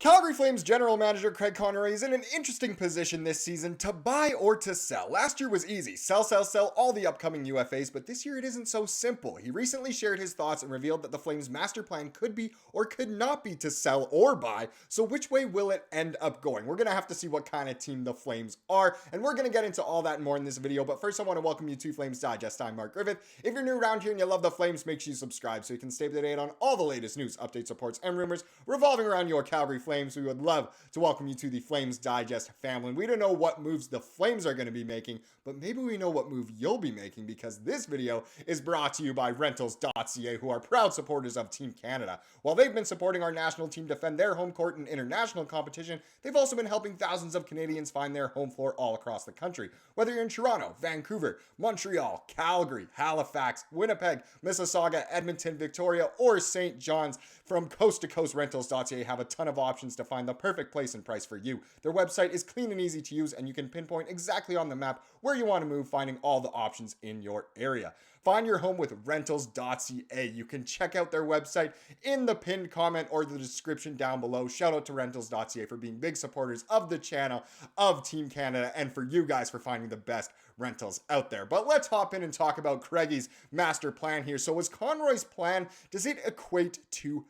Calgary Flames general manager Craig Conroy is in an interesting position this season to buy or to sell. Last year was easy. Sell, sell, sell all the upcoming UFAs, but this year it isn't so simple. He recently shared his thoughts and revealed that the Flames' master plan could be or could not be to sell or buy. So which way will it end up going? We're going to have to see what kind of team the Flames are, and we're going to get into all that and more in this video. But first I want to welcome you to Flames Digest. I'm Mark Griffith. If you're new around here and you love the Flames, make sure you subscribe so you can stay up to date on all the latest news, updates, reports, and rumors revolving around your Calgary Flames. We would love to welcome you to the Flames Digest family. We don't know what moves the Flames are going to be making, but maybe we know what move you'll be making, because this video is brought to you by Rentals.ca, who are proud supporters of Team Canada. While they've been supporting our national team defend their home court in international competition, they've also been helping thousands of Canadians find their home floor all across the country. Whether you're in Toronto, Vancouver, Montreal, Calgary, Halifax, Winnipeg, Mississauga, Edmonton, Victoria, or St. John's, from coast to coast, Rentals.ca have a ton of options to find the perfect place and price for you. Their website is clean and easy to use, and you can pinpoint exactly on the map where you want to move, finding all the options in your area. Find your home with Rentals.ca. You can check out their website in the pinned comment or the description down below. Shout out to Rentals.ca for being big supporters of the channel, of Team Canada, and for you guys for finding the best rentals out there. But let's hop in and talk about Craigie's master plan here. So was Conroy's plan, does it equate to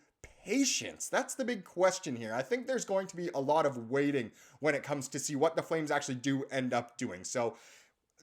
patience? That's the big question here. I think there's going to be a lot of waiting when it comes to see what the Flames actually do end up doing. So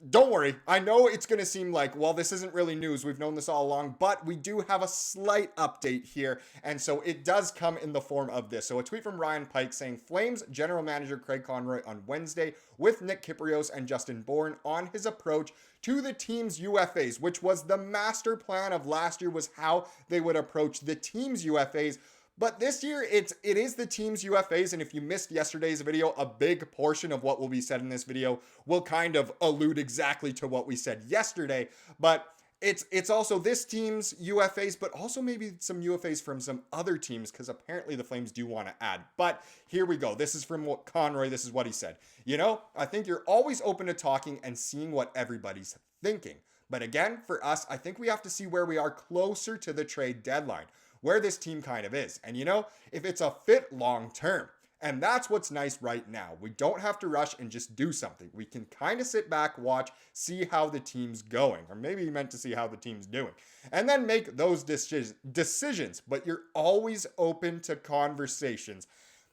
don't worry. I know it's going to seem like, well, this isn't really news. We've known this all along, but we do have a slight update here. And so it does come in the form of this. So a tweet from Ryan Pike saying, Flames general manager Craig Conroy on Wednesday with Nick Kypreos and Justin Bourne on his approach to the team's UFAs, which was the master plan of last year, was how they would approach the team's UFAs. But this year, it is the team's UFAs, and if you missed yesterday's video, a big portion of what will be said in this video will kind of allude exactly to what we said yesterday. But it's also this team's UFAs, but also maybe some UFAs from some other teams, because apparently the Flames do want to add. But here we go. This is from Conroy. This is what he said. You know, I think you're always open to talking and seeing what everybody's thinking. But again, for us, I think we have to see where we are closer to the trade deadline, where this team kind of is. And you know, if it's a fit long term. And that's what's nice right now. We don't have to rush and just do something. We can kind of sit back, watch, see how the team's going. Or maybe you meant to see how the team's doing. And then make those decisions. But you're always open to conversations.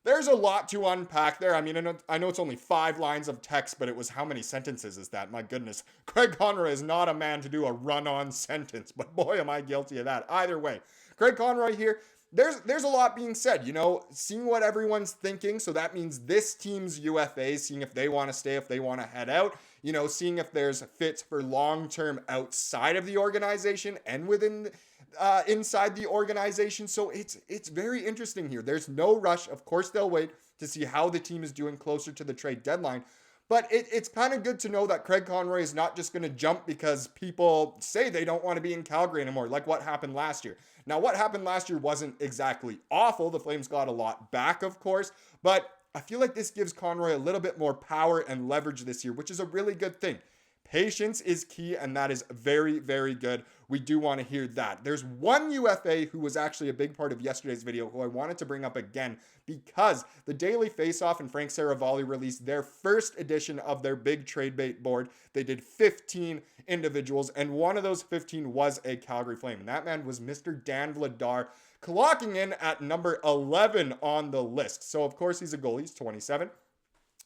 There's a lot to unpack there. I mean, I know it's only 5 lines of text, but it was how many sentences is that? My goodness. Craig Conroy is not a man to do a run-on sentence, but boy, am I guilty of that. Either way, Craig Conroy here, there's a lot being said, you know, seeing what everyone's thinking. So that means this team's UFAs, seeing if they want to stay, if they want to head out, you know, seeing if there's fits for long-term outside of the organization and within inside the organization. So it's very interesting here. There's no rush. Of course, they'll wait to see how the team is doing closer to the trade deadline. But it's kind of good to know that Craig Conroy is not just going to jump because people say they don't want to be in Calgary anymore, like what happened last year. Now, what happened last year wasn't exactly awful. The Flames got a lot back, of course, but I feel like this gives Conroy a little bit more power and leverage this year, which is a really good thing. Patience is key, and that is very, very good. We do want to hear that. There's one UFA who was actually a big part of yesterday's video who I wanted to bring up again, because the Daily Faceoff and Frank Saravalli released their first edition of their big trade bait board. They did 15 individuals, and one of those 15 was a Calgary Flame, and that man was Mr. Dan Vladar, clocking in at number 11 on the list. So, of course, he's a goalie. He's 27.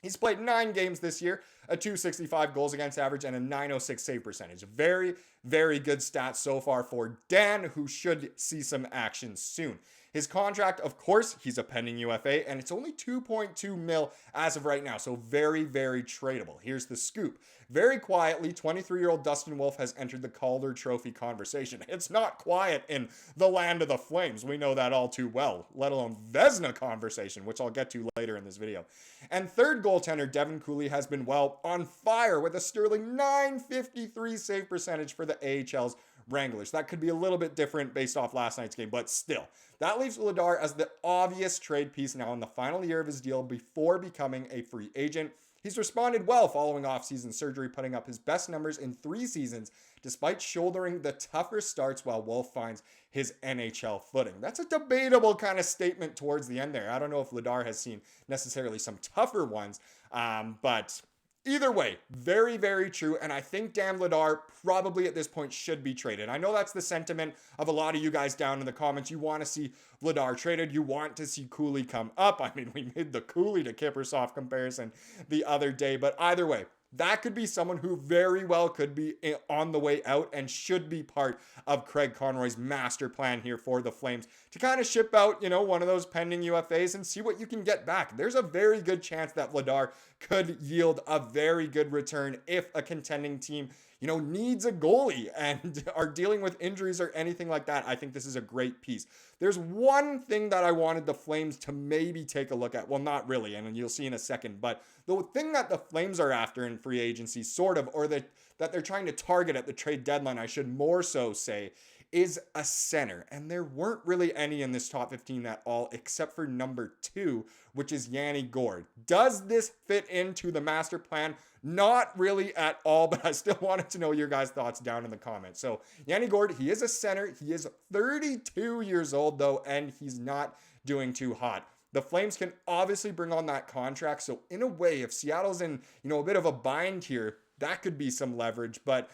He's played 9 games this year, a 265 goals against average, and a 906 save percentage. Very, very good stats so far for Dan, who should see some action soon. His contract, of course, he's a pending UFA, and it's only $2.2 million as of right now, so very, very tradable. Here's the scoop. Very quietly, 23-year-old Dustin Wolf has entered the Calder Trophy conversation. It's not quiet in the land of the Flames. We know that all too well, let alone Vezina conversation, which I'll get to later in this video. And third goaltender Devin Cooley has been, well, on fire with a sterling .953 save percentage for the AHL's Wranglers. That could be a little bit different based off last night's game, but still. That leaves Vladar as the obvious trade piece now in the final year of his deal before becoming a free agent. He's responded well following offseason surgery, putting up his best numbers in 3 seasons despite shouldering the tougher starts while Wolf finds his NHL footing. That's a debatable kind of statement towards the end there. I don't know if Vladar has seen necessarily some tougher ones, but either way, very, very true. And I think Dan Vladar probably at this point should be traded. I know that's the sentiment of a lot of you guys down in the comments. You want to see Vladar traded. You want to see Cooley come up. I mean, we made the Cooley to Kiprusoff comparison the other day. But either way, that could be someone who very well could be on the way out and should be part of Craig Conroy's master plan here for the Flames to kind of ship out, one of those pending UFAs and see what you can get back. There's a very good chance that Vladar could yield a very good return if a contending team, needs a goalie and are dealing with injuries or anything like that. I think this is a great piece. There's one thing that I wanted the Flames to maybe take a look at. Well, not really, and you'll see in a second, but the thing that the Flames are after in free agency, sort of, or that they're trying to target at the trade deadline, I should more so say, is a center. And there weren't really any in this top 15 at all, except for number 2, which is Yanni Gourde. Does this fit into the master plan? Not really at all, but I still wanted to know your guys' thoughts down in the comments. So Yanni Gourde, he is a center. He is 32 years old, though, and he's not doing too hot. The Flames can obviously bring on that contract. So in a way, if Seattle's in, a bit of a bind here, that could be some leverage, but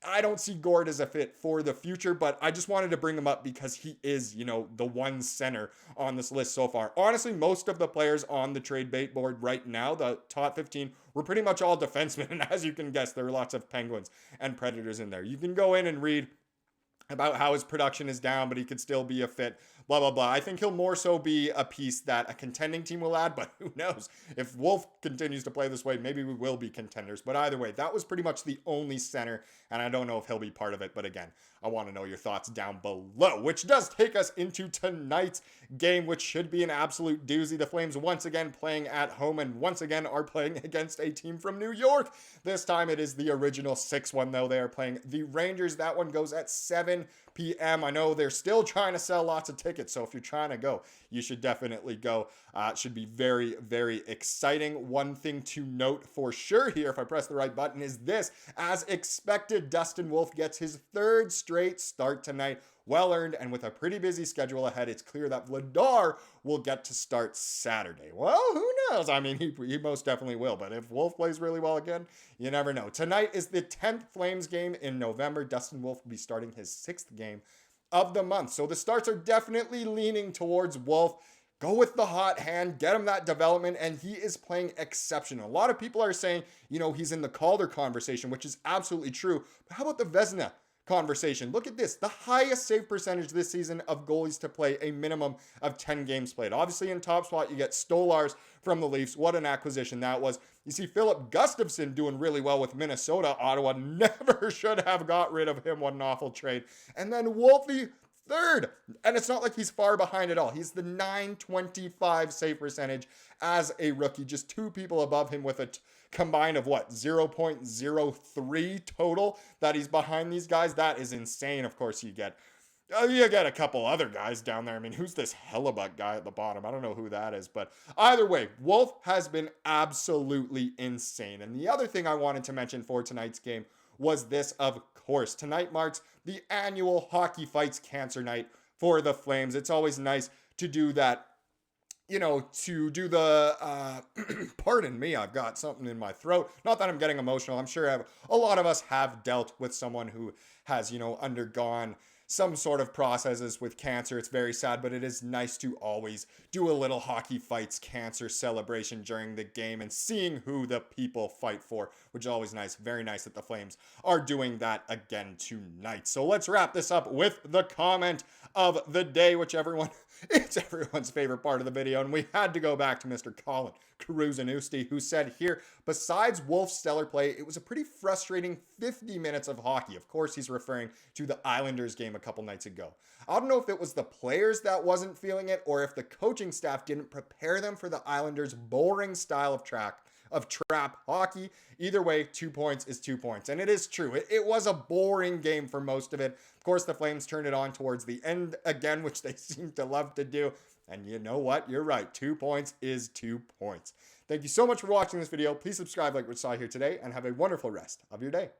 I don't see Gourde as a fit for the future, but I just wanted to bring him up because he is, the one center on this list so far. Honestly, most of the players on the trade bait board right now, the top 15, were pretty much all defensemen. And as you can guess, there are lots of Penguins and Predators in there. You can go in and read about how his production is down, but he could still be a fit, blah, blah, blah. I think he'll more so be a piece that a contending team will add, but who knows? If Wolf continues to play this way, maybe we will be contenders. But either way, that was pretty much the only center, and I don't know if he'll be part of it. But again, I want to know your thoughts down below, which does take us into tonight's game, which should be an absolute doozy. The Flames once again playing at home and once again are playing against a team from New York. This time it is the original 6-1, though. They are playing the Rangers. That one goes at 7 p.m. I know they're still trying to sell lots of tickets, so if you're trying to go, you should definitely go. It should be very, very exciting. One thing to note for sure here, if I press the right button, is this. As expected, Dustin Wolf gets his 3rd straight start tonight. Well earned, and with a pretty busy schedule ahead, it's clear that Vladar will get to start Saturday. Well, who knows? I mean, he most definitely will, but if Wolf plays really well again, you never know. Tonight is the 10th Flames game in November. Dustin Wolf will be starting his 6th game of the month, so the starts are definitely leaning towards Wolf. Go with the hot hand, get him that development, and he is playing exceptional. A lot of people are saying, he's in the Calder conversation, which is absolutely true, but how about the Vezina conversation? Look at this. The highest save percentage this season of goalies to play a minimum of 10 games played. Obviously, in top spot, you get Stolars from the Leafs. What an acquisition that was. You see Philip Gustafsson doing really well with Minnesota. Ottawa never should have got rid of him. What an awful trade. And then Wolfie, 3rd. And it's not like he's far behind at all. He's the .925 save percentage as a rookie. Just 2 people above him with a combined of 0.03 total that he's behind these guys. That is insane. Of course, you get a couple other guys down there. I mean, who's this Hellebuck guy at the bottom? I don't know who that is, but either way, Wolf has been absolutely insane. And the other thing I wanted to mention for tonight's game was this, of course. Tonight marks the annual Hockey Fights Cancer Night for the Flames. It's always nice to do that, to do the, pardon me, I've got something in my throat. Not that I'm getting emotional. I'm sure a lot of us have dealt with someone who has, undergone some sort of processes with cancer. It's very sad, but it is nice to always do a little Hockey Fights Cancer celebration during the game and seeing who the people fight for, which is always nice. Very nice that the Flames are doing that again tonight. So let's wrap this up with the comment of the day, which it's everyone's favorite part of the video, and we had to go back to Mr. Colin Kruzanusti, who said here, besides Wolf's stellar play, it was a pretty frustrating 50 minutes of hockey. Of course, he's referring to the Islanders game a couple nights ago. I don't know if it was the players that wasn't feeling it, or if the coaching staff didn't prepare them for the Islanders' boring style of trap hockey. Either way, 2 points is 2 points. And it is true. It was a boring game for most of it. Of course, the Flames turned it on towards the end again, which they seem to love to do. And you know what? You're right. 2 points is 2 points. Thank you so much for watching this video. Please subscribe like we saw here today and have a wonderful rest of your day.